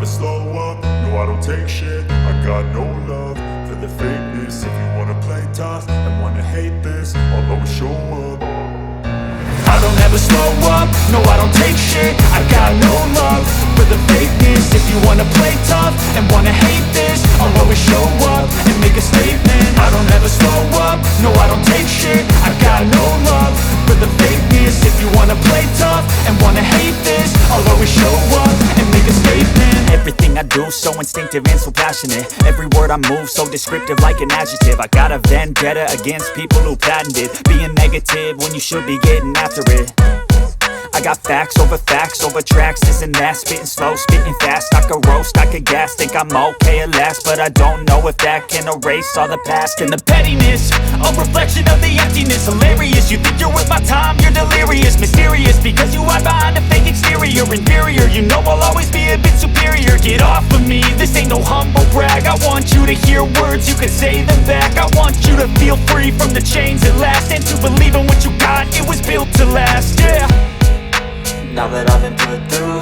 slow up, no I don't take shit. I got no love for the fakeness. If you wanna play tough and wanna hate this, I'll always show up. I don't ever slow up, no I don't take shit. I got no love for the fakeness. If you wanna play tough and wanna hate this, I'll always show up and make a statement. I don't ever slow up, no I don't take shit. I got no love for the fakeness. If you wanna play tough and wanna hate this, I'll always show up and make a statement. Everything I do so instinctive and so passionate. Every word I move so descriptive like an adjective. I got a vendetta against people who patented being negative when you should be getting after it. I got facts over tracks, this and that. Spitting slow, spitting fast, I could roast, I could gas. Think I'm okay at last, but I don't know if that can erase all the past. And the pettiness, a reflection of the emptiness. Hilarious, you think you're worth my time, you're delirious. Mysterious, because you hide behind a fake exterior. Inferior, you know I'll always be a bit superior. Get off of me, this ain't no humble brag. I want you to hear words, you can say them back. I want you to feel free from the chains at last, and to believe in what you got, it was built to last, yeah. Now that I've been put through